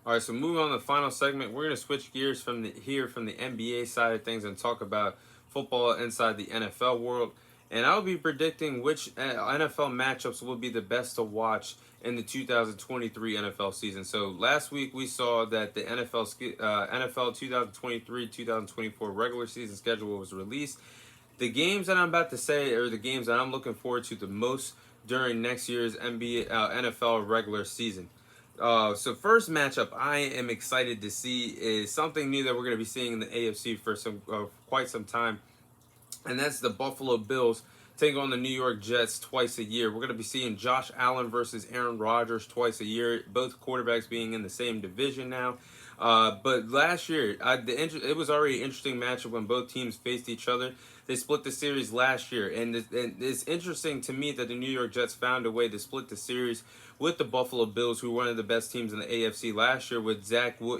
All right, so moving on to the final segment, we're going to switch gears from the NBA side of things and talk about football inside the NFL world. And I'll be predicting which NFL matchups will be the best to watch in the 2023 NFL season. So last week we saw that the NFL 2023-2024 regular season schedule was released. The games that I'm about to say are the games that I'm looking forward to the most during next year's NFL regular season. So first matchup I am excited to see is something new that we're going to be seeing in the AFC for quite some time, and that's the Buffalo Bills taking on the New York Jets twice a year. We're going to be seeing Josh Allen versus Aaron Rodgers twice a year, both quarterbacks being in the same division now. But last year, it was already an interesting matchup when both teams faced each other. They split the series last year, and it's interesting to me that the New York Jets found a way to split the series with the Buffalo Bills, who were one of the best teams in the AFC last year, with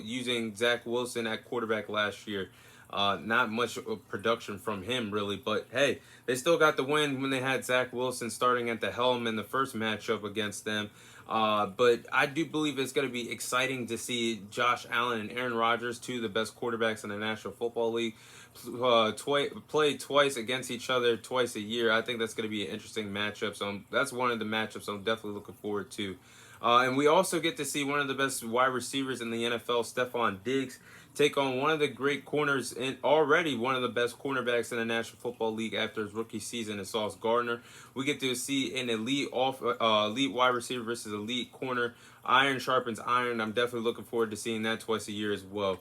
using Zach Wilson at quarterback last year. Not much production from him, really, but hey, they still got the win when they had Zach Wilson starting at the helm in the first matchup against them. But I do believe it's going to be exciting to see Josh Allen and Aaron Rodgers, two of the best quarterbacks in the National Football League, play twice against each other twice a year. I think that's going to be an interesting matchup. So that's one of the matchups I'm definitely looking forward to. And we also get to see one of the best wide receivers in the NFL, Stephon Diggs, take on one of the great corners and already one of the best cornerbacks in the National Football League after his rookie season, in Sauce Gardner. We get to see an elite wide receiver versus elite corner. Iron sharpens iron. I'm definitely looking forward to seeing that twice a year as well.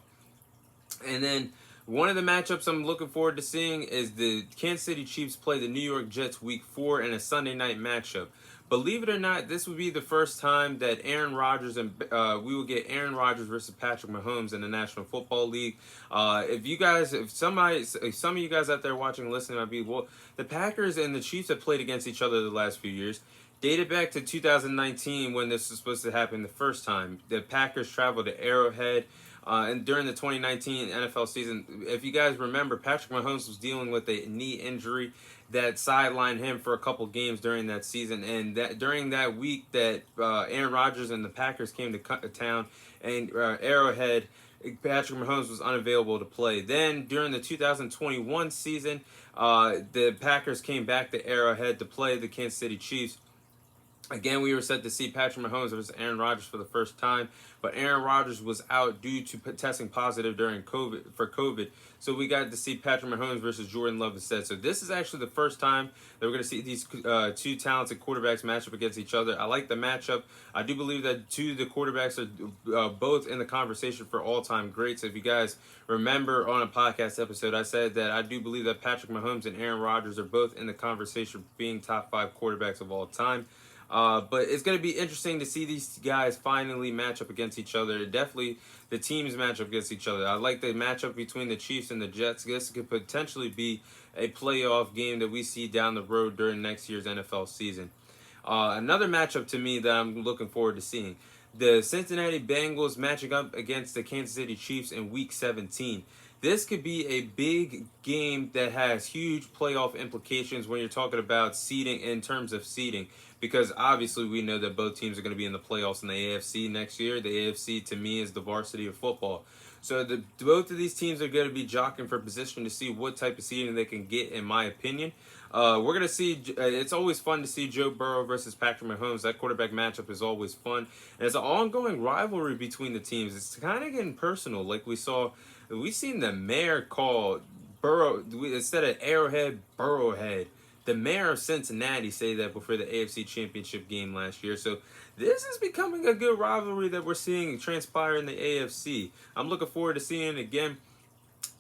And then one of the matchups I'm looking forward to seeing is the Kansas City Chiefs play the New York Jets Week 4 in a Sunday night matchup. Believe it or not, this would be the first time that Aaron Rodgers and we will get Aaron Rodgers versus Patrick Mahomes in the National Football League. If some of you guys out there watching and listening might be, well, the Packers and the Chiefs have played against each other the last few years. Dated back to 2019 when this was supposed to happen the first time. The Packers traveled to Arrowhead. And during the 2019 NFL season, if you guys remember, Patrick Mahomes was dealing with a knee injury that sidelined him for a couple games during that season. And that during that week that Aaron Rodgers and the Packers came to town and Arrowhead, Patrick Mahomes was unavailable to play. Then during the 2021 season, the Packers came back to Arrowhead to play the Kansas City Chiefs. Again, we were set to see Patrick Mahomes versus Aaron Rodgers for the first time, but Aaron Rodgers was out due to testing positive during COVID. So we got to see Patrick Mahomes versus Jordan Love instead. So this is actually the first time that we're going to see these two talented quarterbacks match up against each other. I like the matchup. I do believe that two of the quarterbacks are both in the conversation for all-time greats. If you guys remember on a podcast episode, I said that I do believe that Patrick Mahomes and Aaron Rodgers are both in the conversation for being top 5 quarterbacks of all time. But it's going to be interesting to see these guys finally match up against each other. Definitely the teams match up against each other. I like the matchup between the Chiefs and the Jets. This could potentially be a playoff game that we see down the road during next year's NFL season. Another matchup to me that I'm looking forward to seeing. The Cincinnati Bengals matching up against the Kansas City Chiefs in Week 17. This could be a big game that has huge playoff implications when you're talking about seeding in terms of seeding, because obviously we know that both teams are going to be in the playoffs in the AFC next year. The AFC to me is the varsity of football. So both of these teams are going to be jockeying for position to see what type of seeding they can get, in my opinion. We're going to see, it's always fun to see Joe Burrow versus Patrick Mahomes. That quarterback matchup is always fun. And it's an ongoing rivalry between the teams. It's kind of getting personal, like we've seen the mayor call Burrow, instead of Arrowhead, Burrowhead. The mayor of Cincinnati say that before the AFC Championship game last year. So this is becoming a good rivalry that we're seeing transpire in the AFC. I'm looking forward to seeing it again.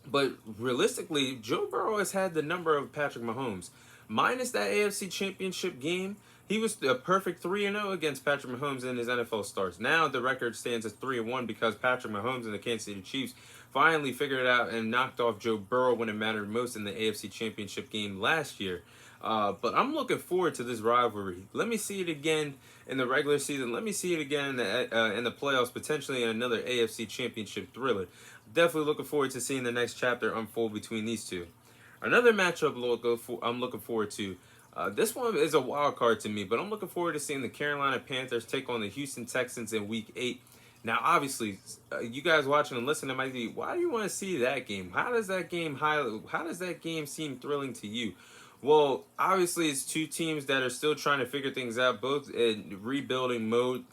But realistically, Joe Burrow has had the number of Patrick Mahomes. Minus that AFC Championship game, he was a perfect 3-0 against Patrick Mahomes in his NFL starts. Now the record stands at 3-1 because Patrick Mahomes and the Kansas City Chiefs finally figured it out and knocked off Joe Burrow when it mattered most in the AFC Championship game last year. But I'm looking forward to this rivalry. Let me see it again in the regular season. Let me see it again in the playoffs, potentially in another AFC Championship thriller. Definitely looking forward to seeing the next chapter unfold between these two. Another matchup I'm looking forward to. This one is a wild card to me, but I'm looking forward to seeing the Carolina Panthers take on the Houston Texans in Week 8. Now, obviously, you guys watching and listening might be, why do you want to see that game? How does that game seem thrilling to you? Well, obviously, it's two teams that are still trying to figure things out, both in rebuilding mode.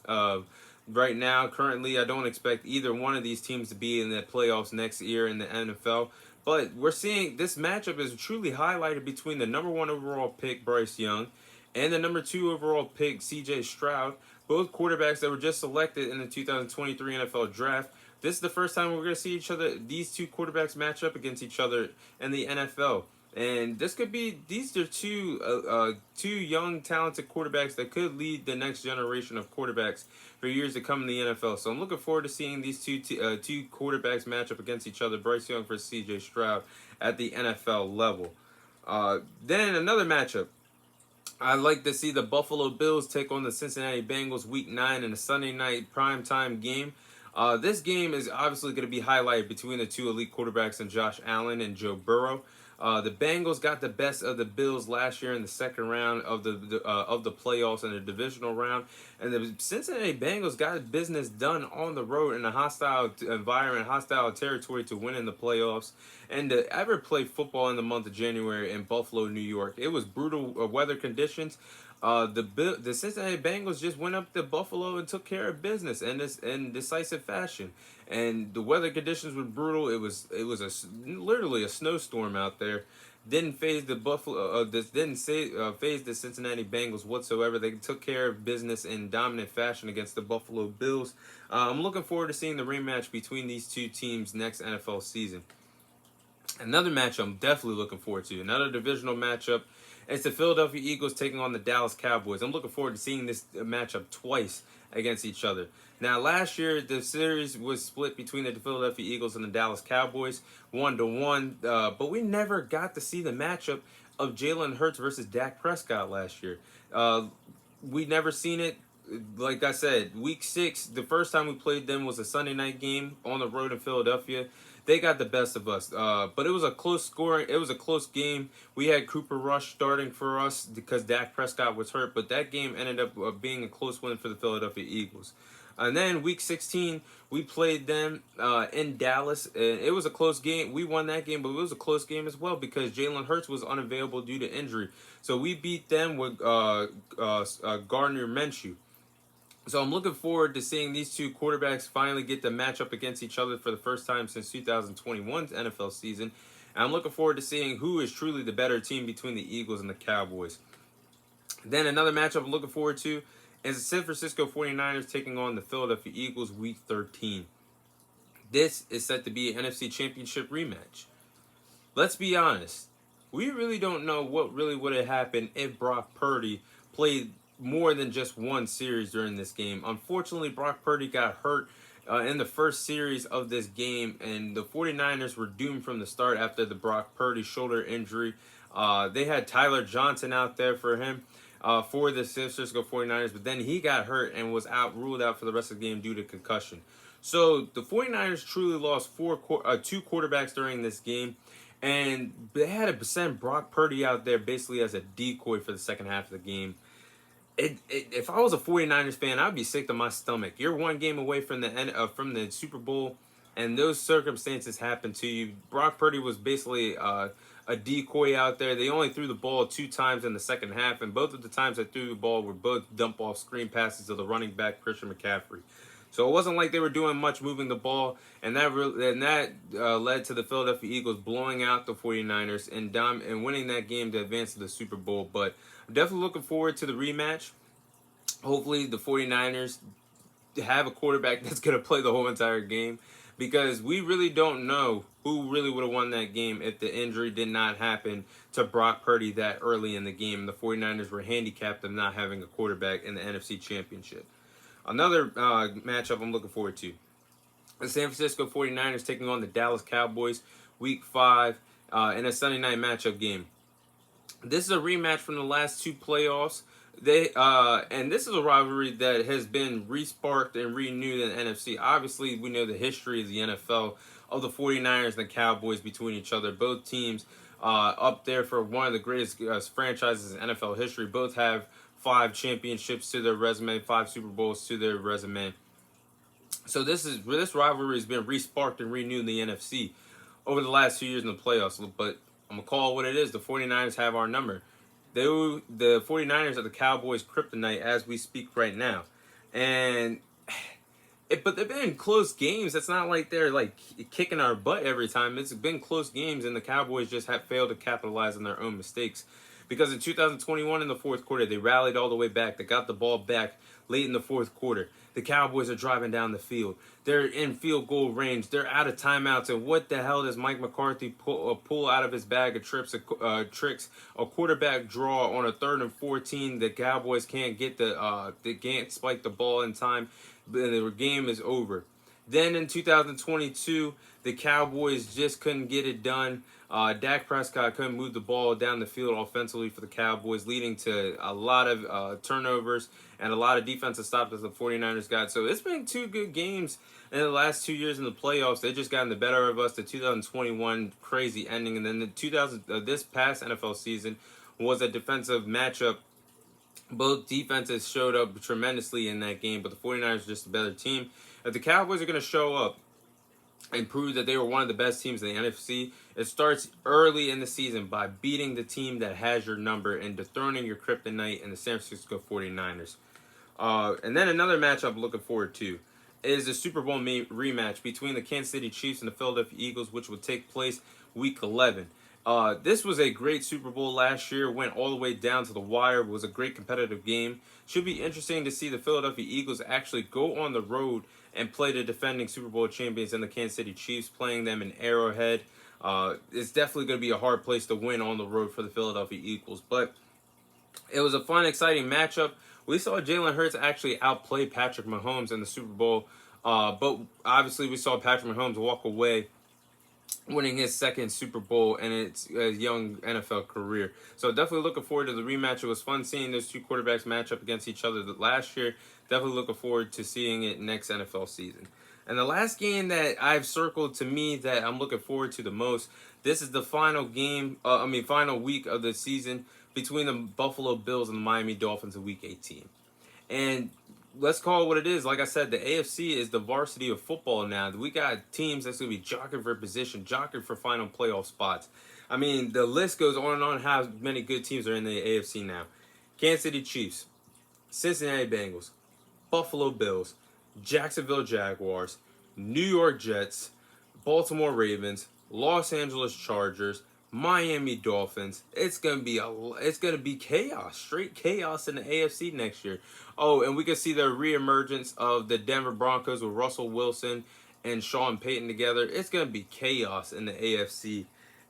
Right now, currently, I don't expect either one of these teams to be in the playoffs next year in the NFL. But we're seeing this matchup is truly highlighted between the number one overall pick, Bryce Young, and the number two overall pick, CJ Stroud, both quarterbacks that were just selected in the 2023 NFL Draft. This is the first time we're going to see these two quarterbacks match up against each other in the NFL. And this could be, these are two young, talented quarterbacks that could lead the next generation of quarterbacks for years to come in the NFL. So I'm looking forward to seeing these two quarterbacks match up against each other, Bryce Young versus C.J. Stroud at the NFL level. Then another matchup. I'd like to see the Buffalo Bills take on the Cincinnati Bengals Week 9 in a Sunday night primetime game. This game is obviously going to be highlighted between the two elite quarterbacks in Josh Allen and Joe Burrow. The Bengals got the best of the Bills last year in the second round of the playoffs in the divisional round, and the Cincinnati Bengals got business done on the road in a hostile environment, hostile territory to win in the playoffs, and to ever play football in the month of January in Buffalo, New York. It was brutal weather conditions. The Cincinnati Bengals just went up to Buffalo and took care of business in decisive fashion. And the weather conditions were brutal. It was literally a snowstorm out there. Didn't phase the phase the Cincinnati Bengals whatsoever. They took care of business in dominant fashion against the Buffalo Bills. I'm looking forward to seeing the rematch between these two teams next NFL season. Another match I'm definitely looking forward to. Another divisional matchup. It's the Philadelphia Eagles taking on the Dallas Cowboys. I'm looking forward to seeing this matchup twice against each other. Now, last year, the series was split between the Philadelphia Eagles and the Dallas Cowboys, 1-1. But we never got to see the matchup of Jalen Hurts versus Dak Prescott last year. We never seen it. Like I said, week 6, the first time we played them was a Sunday night game on the road in Philadelphia. They got the best of us, but it was a close scoring. It was a close game. We had Cooper Rush starting for us because Dak Prescott was hurt, but that game ended up being a close win for the Philadelphia Eagles. And then week 16, we played them in Dallas. It was a close game. We won that game, but it was a close game as well because Jalen Hurts was unavailable due to injury. So we beat them with Gardner Minshew. So I'm looking forward to seeing these two quarterbacks finally get to match up against each other for the first time since 2021's NFL season. And I'm looking forward to seeing who is truly the better team between the Eagles and the Cowboys. Then another matchup I'm looking forward to is the San Francisco 49ers taking on the Philadelphia Eagles Week 13. This is set to be an NFC Championship rematch. Let's be honest. We really don't know what really would have happened if Brock Purdy played more than just one series during this game. Unfortunately, Brock Purdy got hurt in the first series of this game, and the 49ers were doomed from the start after the Brock Purdy shoulder injury. They had Tyler Johnson out there for him for the San Francisco 49ers, but then he got hurt and was ruled out for the rest of the game due to concussion. So the 49ers truly lost two quarterbacks during this game, and they had to send Brock Purdy out there basically as a decoy for the second half of the game. If I was a 49ers fan, I'd be sick to my stomach. You're one game away from the Super Bowl, and those circumstances happen to you. Brock Purdy was basically a decoy out there. They only threw the ball 2 times in the second half, and both of the times they threw the ball were both dump-off screen passes to the running back, Christian McCaffrey. So it wasn't like they were doing much moving the ball, and that led to the Philadelphia Eagles blowing out the 49ers and winning that game to advance to the Super Bowl. But I'm definitely looking forward to the rematch. Hopefully the 49ers have a quarterback that's going to play the whole entire game, because we really don't know who really would have won that game if the injury did not happen to Brock Purdy that early in the game. The 49ers were handicapped of not having a quarterback in the NFC Championship. Another matchup I'm looking forward to. The San Francisco 49ers taking on the Dallas Cowboys Week 5 in a Sunday night matchup game. This is a rematch from the last 2 playoffs. And this is a rivalry that has been resparked and renewed in the NFC. Obviously, we know the history of the NFL of the 49ers and the Cowboys between each other. Both teams up there for one of the greatest franchises in NFL history. Both have 5 championships to their resume, 5 Super Bowls to their resume. So this rivalry has been re-sparked and renewed in the NFC over the last 2 years in the playoffs. But I'm going to call it what it is. The 49ers have our number. The 49ers are the Cowboys' kryptonite as we speak right now. And but they've been close games. It's not like they're like kicking our butt every time. It's been close games, and the Cowboys just have failed to capitalize on their own mistakes. Because in 2021, in the fourth quarter, they rallied all the way back. They got the ball back late in the fourth quarter. The Cowboys are driving down the field. They're in field goal range. They're out of timeouts. And what the hell does Mike McCarthy pull out of his bag of tricks? A quarterback draw on a 3rd and 14. The Cowboys can't get they can't spike the ball in time. The game is over. Then in 2022, the Cowboys just couldn't get it done. Dak Prescott couldn't move the ball down the field offensively for the Cowboys, leading to a lot of turnovers and a lot of defensive stops that the 49ers got. So it's been 2 good games in the last 2 years in the playoffs. They just gotten the better of us. The 2021 crazy ending, and then this past NFL season was a defensive matchup. Both defenses showed up tremendously in that game, but the 49ers are just a better team. If the Cowboys are going to show up and prove that they were one of the best teams in the NFC, it starts early in the season by beating the team that has your number and dethroning your kryptonite in the San Francisco 49ers. And then another match I'm looking forward to is the Super Bowl rematch between the Kansas City Chiefs and the Philadelphia Eagles, which will take place Week 11. This was a great Super Bowl last year. Went all the way down to the wire. It was a great competitive game. Should be interesting to see the Philadelphia Eagles actually go on the road and play the defending Super Bowl champions and the Kansas City Chiefs, playing them in Arrowhead. It's definitely going to be a hard place to win on the road for the Philadelphia Eagles. But it was a fun, exciting matchup. We saw Jalen Hurts actually outplay Patrick Mahomes in the Super Bowl. But obviously we saw Patrick Mahomes walk away winning his 2nd Super Bowl in its young NFL career. So definitely looking forward to the rematch. It was fun seeing those 2 quarterbacks match up against each other last year. Definitely looking forward to seeing it next NFL season. And the last game that I've circled to me that I'm looking forward to the most, this is the final game, final week of the season between the Buffalo Bills and the Miami Dolphins in Week 18. And let's call it what it is. Like I said, the AFC is the varsity of football now. We got teams that's going to be jockeying for position, jockeying for final playoff spots. I mean, the list goes on and on how many good teams are in the AFC now. Kansas City Chiefs, Cincinnati Bengals, Buffalo Bills, Jacksonville Jaguars, New York Jets, Baltimore Ravens, Los Angeles Chargers, Miami Dolphins. It's gonna be chaos, straight chaos in the AFC next year. Oh, and we can see the reemergence of the Denver Broncos with Russell Wilson and Sean Payton together. It's gonna be chaos in the AFC,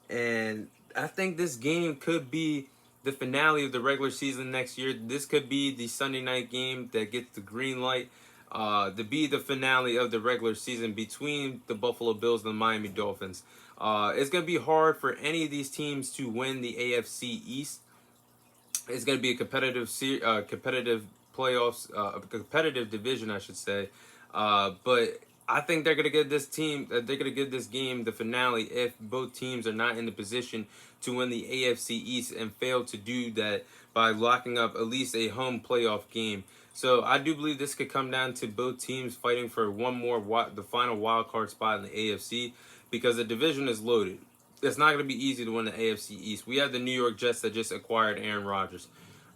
and I think this game could be the finale of the regular season next year. This could be the Sunday night game that gets the green light to be the finale of the regular season between the Buffalo Bills and the Miami Dolphins. It's going to be hard for any of these teams to win the AFC East. It's going to be a competitive playoffs, a competitive division, I should say. But I think they're going to give this team, they're going to give this game the finale if both teams are not in the position to win the AFC East and fail to do that by locking up at least a home playoff game. So I do believe this could come down to both teams fighting for the final wild card spot in the AFC, because the division is loaded. It's not going to be easy to win the AFC East. We have the New York Jets that just acquired Aaron Rodgers.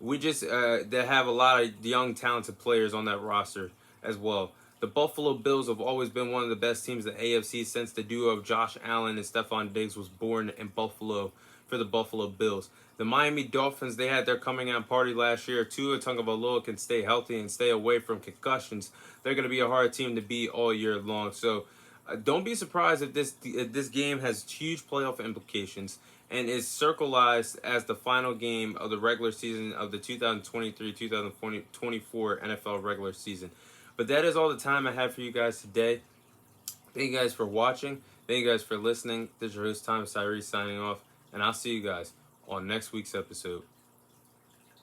We just they have a lot of young, talented players on that roster as well. The Buffalo Bills have always been one of the best teams in the AFC since the duo of Josh Allen and Stephon Diggs was born in Buffalo for the Buffalo Bills. The Miami Dolphins, they had their coming out party last year. Tua Tagovailoa can stay healthy and stay away from concussions. They're going to be a hard team to beat all year long. So don't be surprised if this game has huge playoff implications and is circlized as the final game of the regular season of the 2023-2024 NFL regular season. But that is all the time I have for you guys today. Thank you guys for watching. Thank you guys for listening. This is your host, Thomas Tyree, signing off. And I'll see you guys on next week's episode.